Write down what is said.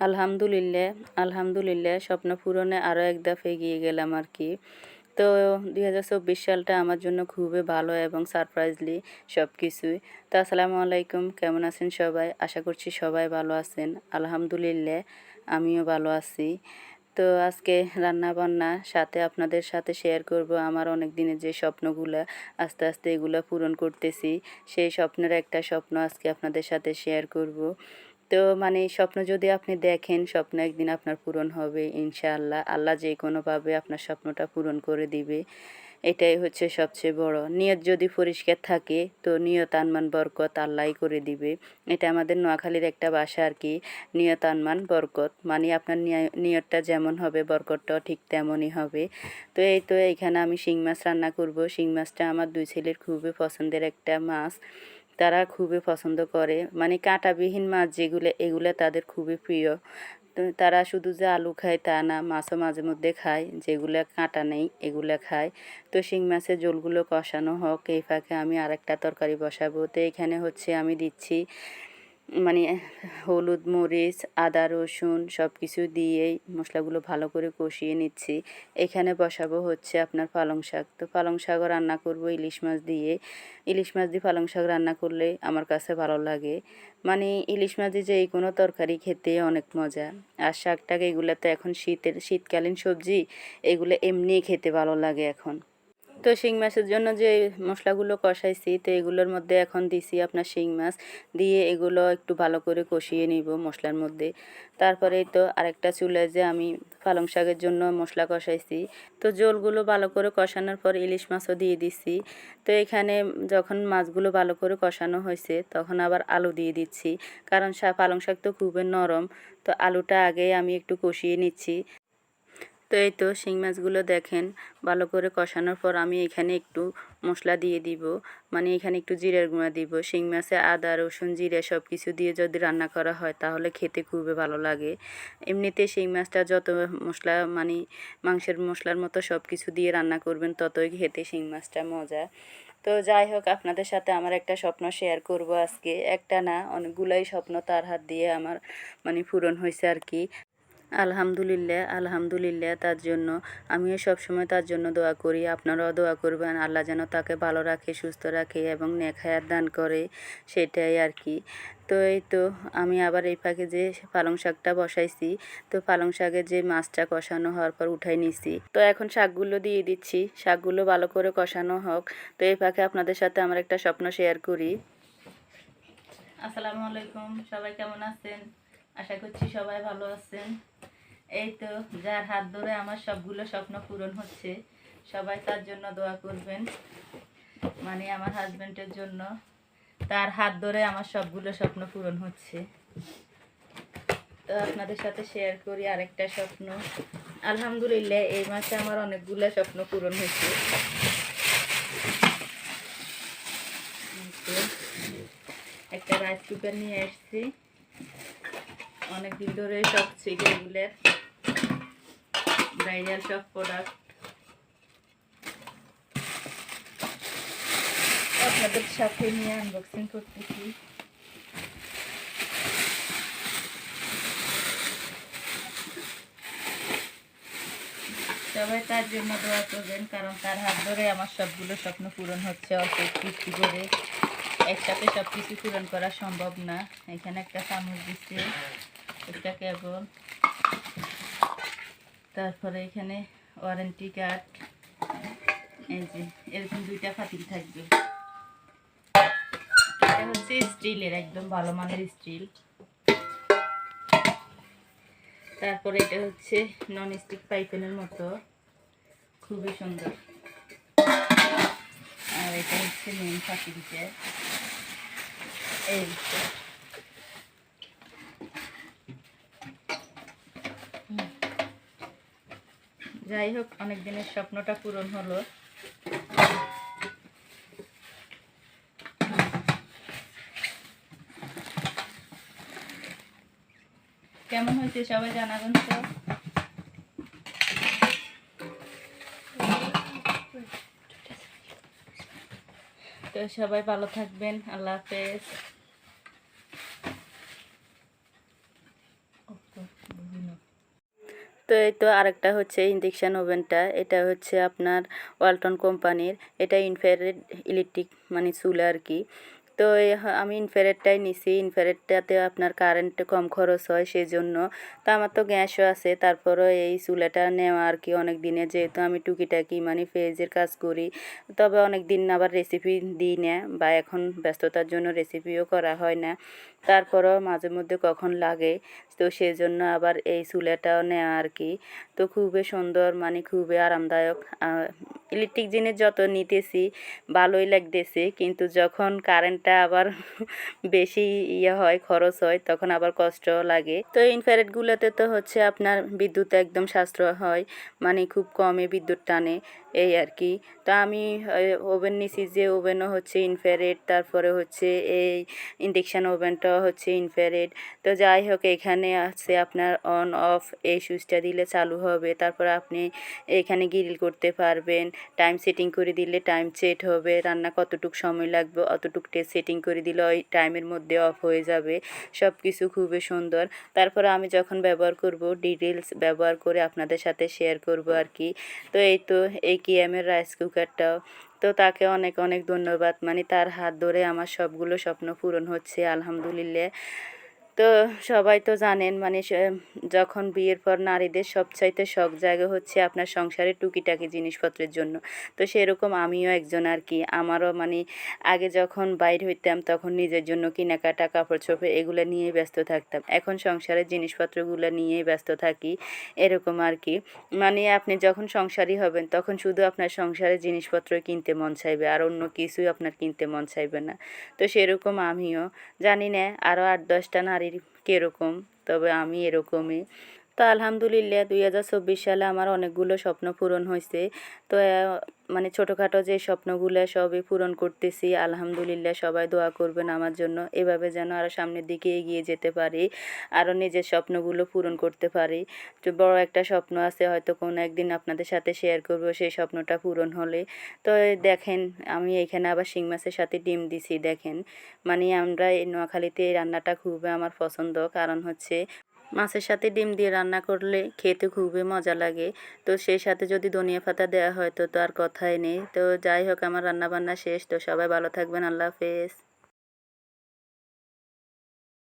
আলহামদুলিল্লাহ, আলহামদুলিল্লাহ স্বপ্ন পূরণে আরও এক ধাপ এগিয়ে গেলাম আর কি। তো ২০২৪ সালটা আমার জন্য খুবই ভালো এবং সারপ্রাইজলি সব কিছুই। তো আসসালামু আলাইকুম, কেমন আছেন সবাই? আশা করছি সবাই ভালো আছেন। আলহামদুলিল্লাহ আমিও ভালো আছি। তো আজকে রান্না বান্না সাথে আপনাদের সাথে শেয়ার করব আমার অনেক দিনের যে স্বপ্নগুলা আস্তে আস্তে এগুলা পূরণ করতেছি। সেই স্বপ্নের একটা স্বপ্ন আজকে আপনাদের সাথে শেয়ার করব। তো স্বপ্ন যদি আপনি দেখেন, স্বপ্ন একদিন আপনার পূরণ হবে ইনশাআল্লাহ। আল্লাহ যে কোনোভাবে আপনার স্বপ্নটা পূরণ করে দিবে। এটাই হচ্ছে সবচেয়ে বড়। নিয়ত যদি পরিষ্কার থাকে তো নিয়ত আনমান বরকত আল্লাহই করে দিবে। এটা আমাদের নোয়াখালীর একটা ভাষা আর কি, নিয়ত আনমান বরকত। আপনার নিয়তটা যেমন হবে বরকতটাও ঠিক তেমনই হবে। তো এইখানে আমি শিং মাছ রান্না করব। শিং মাছটা আমার দুই ছেলের খুবই পছন্দের একটা মাছ। তারা খুবই পছন্দ করে, কাঁটাবিহীন মাছ যেগুলো এগুলো তাদের খুবই প্রিয়। তো তারা শুধু যে আলু খায় তা না, মাছও মাঝে মধ্যে খায়, যেগুলো কাঁটা নেই এগুলো খায়। তো শিং মাছের ঝোলগুলো কষানো হোক, এই ফাঁকে আমি আরেকটা তরকারি বসাবো। তো এখানে হচ্ছে আমি দিচ্ছি মানে হলুদ, মরিচ, আদা, রসুন সব কিছু দিয়েই মশলাগুলো ভালো করে কষিয়ে নিচ্ছি। এখানে বসাবো হচ্ছে আপনার পালং শাক। তো পালং শাকও রান্না করব ইলিশ মাছ দিয়ে। ইলিশ মাছ দিয়ে পালং শাক রান্না করলে আমার কাছে ভালো লাগে। ইলিশ মাছ দিয়ে যে এই কোনো তরকারি খেতে অনেক মজা। আর শাকটাকে এগুলো তো এখন শীতকালীন সবজি, এগুলো এমনিই খেতে ভালো লাগে এখন। তো শিং মাছের জন্য যে মশলাগুলো কষাইছি, তো এগুলোর মধ্যে এখন দিছি আপনার শিং মাছ দিয়ে এগুলো একটু ভালো করে কষিয়ে নিব মশলার মধ্যে। তারপরেই তো আরেকটা চুলায় যে আমি পালং শাকের জন্য মশলা কষাইছি। তো ঝোলগুলো ভালো করে কষানোর পর ইলিশ মাছও দিয়ে দিছি। তো এখানে যখন মাছগুলো ভালো করে কষানো হয়েছে তখন আবার আলু দিয়ে দিচ্ছি, কারণ পালং শাক তো খুবই নরম। তো আলুটা আগেই আমি একটু কষিয়ে নিচ্ছি। তো এই তো শিং মাছগুলো দেখেন ভালো করে কষানোর পর আমি এখানে একটু মশলা দিয়ে দিব। এখানে একটু জিরার গুঁড়া দিব। শিং মাছে আদা, রসুন, জিরা সব কিছু দিয়ে যদি রান্না করা হয় তাহলে খেতে খুবই ভালো লাগে। এমনিতে শিং মাছটা যত মশলা মাংসের মশলার মতো সব কিছু দিয়ে রান্না করবেন ততই খেতে শিং মাছটা মজা। তো যাই হোক, আপনাদের সাথে আমার একটা স্বপ্ন শেয়ার করব আজকে। একটা না, অনেকগুলাই স্বপ্ন তার হাত দিয়ে আমার পূরণ হয়েছে আর কি। আলহামদুলিল্লাহ, আলহামদুলিল্লাহ তার জন্য। আমিও সবসময় তার জন্য দোয়া করি, আপনারাও দোয়া করবেন আল্লাহ যেন তাকে ভালো রাখে, সুস্থ রাখে এবং নেক হায়াত দান করে, সেটাই আর কি। তো এই তো আমি আবার এই ফাঁকে যে পালং শাকটা বসাইছি, তো পালং শাকের যে মাছটা কষানো হওয়ার পর উঠাই নিছি। তো এখন শাকগুলো দিয়ে দিচ্ছি, শাকগুলো ভালো করে কষানো হোক। তো এই ফাঁকে আপনাদের সাথে আমার একটা স্বপ্ন শেয়ার করি। আসসালামু আলাইকুম, সবাই কেমন আছেন? আশা করছি সবাই ভালো আছেন। এই তো যার হাত ধরে আমার সবগুলো স্বপ্ন পূরণ হচ্ছে, সবাই তার জন্য দোয়া করবেন। আমার হাজবেন্ডের জন্য, তার হাত ধরে আমার সবগুলো স্বপ্ন পূরণ হচ্ছে। তো আপনাদের সাথে শেয়ার করি আরেকটা স্বপ্ন। আলহামদুলিল্লাহ এই মাসে আমার অনেকগুলো স্বপ্ন পূরণ হয়েছে। একটা রাইস কুকার নিয়ে এসেছি, অনেকদিন ধরে সব ছিল এগুলোর ব্রাইডাল সব প্রোডাক্ট আপনাদের সাথে নিয়ে আনবক্সিং করতেছি। সবাই তার জন্য দোয়া করবেন, কারণ তার হাত ধরে আমার সবগুলো স্বপ্ন পূরণ হচ্ছে অল্প একটু করে। একসাথে সব কিছু পূরণ করা সম্ভব না। এখানে একটা চামচ দিচ্ছে, একটা কেবল, তারপরে এখানে ওয়ারেন্টি কার্ড, এই যে এরকম দুইটা পাতিল থাকবে। এটা হচ্ছে স্টিলের, একদম ভালো মানের স্টিল। তারপরে এটা হচ্ছে নন স্টিক পাইপেনের মতো, খুবই সুন্দর। আর এটা হচ্ছে মেন পাতিলটা, এই যাই হোক, অনেক দিনের স্বপ্নটা পূরণ হলো। কেমন হয়েছে সবাই জানাবেন তো। তো সবাই ভালো থাকবেন, আল্লাহ হাফেজ। তো এই তো আরেকটা হচ্ছে ইন্ডাকশান ওভেনটা, এটা হচ্ছে আপনার ওয়ালটন কোম্পানির, এটা ইনফ্রারেড ইলেকট্রিক মানে চুলা আর কি। তো আমি ইনফ্রারেডটাই নিছি, ইনফ্রারেডটাতে আপনার কারেন্ট কম খরচ হয় সেজন্য। তো আমার তো গ্যাসও আছে, তারপরও এই চুলাটা নেওয়া আর কি অনেক দিনে, যেহেতু আমি টুকিটাকি মানে পেঁয়াজের কাজ করি, তবে অনেক দিন আবার রেসিপি দিই না, বা এখন ব্যস্ততার জন্য রেসিপিও করা হয় না, তারপরও মাঝে মধ্যে কখন লাগে, তো সেজন্য আবার এই চুলাটাও নেওয়া আর কি। তো খুবই সুন্দর মানে খুবই আরামদায়ক। ইলেকট্রিক জিনিস যত নিতেছি ভালোই লাগতেছে, কিন্তু যখন কারেন্টটা আবার বেশি হয় খরচ হয় তখন আবার কষ্টও লাগে। তো ইনফ্রারেডগুলোতে তো হচ্ছে আপনার বিদ্যুৎ একদম সাশ্রয় হয়, মানে খুব কমে বিদ্যুৎ টানে এই আর কি। তো আমি ওভেন নিছি, যে ওভেনও হচ্ছে ইনফ্রারেড, তারপরে হচ্ছে এই ইন্ডাকশান ওভেনটাও হচ্ছে ইনফ্রারেড। তো যাই হোক, এখানে আছে আপনার অন অফ, এই সুইচটা দিলে চালু হবে, তারপর আপনি এখানে গ্রিল করতে পারবেন, টাইম সেটিং করে দিলে টাইম সেট হবে, রান্না কতটুক সময় লাগবে অতটুক সেটিং করে দিলে ওই টাইমের মধ্যে অফ হয়ে যাবে, সব কিছু খুবই সুন্দর। তারপরে আমি যখন ব্যবহার করব ডিটেলস ব্যবহার করে আপনাদের সাথে শেয়ার করব আর কি। তো এই তো এই কিয়ামের রাইস কুকারটাও, তো তাকে অনেক অনেক ধন্যবাদ, মানে তার হাত ধরে আমার সবগুলো স্বপ্ন পূরণ হচ্ছে আলহামদুলিল্লাহ। তো সবাই তো জানেন মানে যখন বিয়ের পর নারীদের সবচাইতে শখ জায়গা হচ্ছে আপনার সংসারের টুকিটাকি জিনিসপত্রের জন্য। তো সেরকম আমিও একজন আর কি। আমারও মানে আগে যখন বাইর হইতাম তখন নিজের জন্য কেনাকাটা কাপড় চোপড় এগুলো নিয়েই ব্যস্ত থাকতাম, এখন সংসারের জিনিসপত্রগুলো নিয়েই ব্যস্ত থাকি এরকম আর কি। মানে আপনি যখন সংসারী হবেন তখন শুধু আপনার সংসারের জিনিসপত্র কিনতে মন চাইবে, আর অন্য কিছুই আপনার কিনতে মন চাইবে না। তো সেরকম আমিও, জানি না আরও ৮-১০টা নারীর কীরকম, তবে আমি এরকমই। তো আলহামদুলিল্লাহ 2024 সালে আমার অনেকগুলো স্বপ্ন পূরণ হয়েছে। তো মানে ছোটোখাটো যে স্বপ্নগুলো সবই পূরণ করতেছি আলহামদুলিল্লাহ। সবাই দোয়া করবেন আমার জন্য, এভাবে যেন আরও সামনের দিকে এগিয়ে যেতে পারি, আরও নিজের স্বপ্নগুলো পূরণ করতে পারি। তো বড় একটা স্বপ্ন আছে, হয়তো কোনো একদিন আপনাদের সাথে শেয়ার করব সেই স্বপ্নটা পূরণ হলে। তো দেখেন আমি এখানে আবার শিং মাছের সাথে ডিম দিছি, দেখেন মানে আমরা এই নোয়াখালীতে এই রান্নাটা খুবই আমার পছন্দ, কারণ হচ্ছে মাছের সাথে ডিম দিয়ে রান্না করলে খেতে খুবই মজা লাগে। তো সেই সাথে যদি ধনিয়া পাতা দেওয়া হয় তো আর কথাই নেই। তো যাই হোক, আমার রান্না বান্না শেষ। তো সবাই ভালো থাকবেন, আল্লাহ হাফেজ।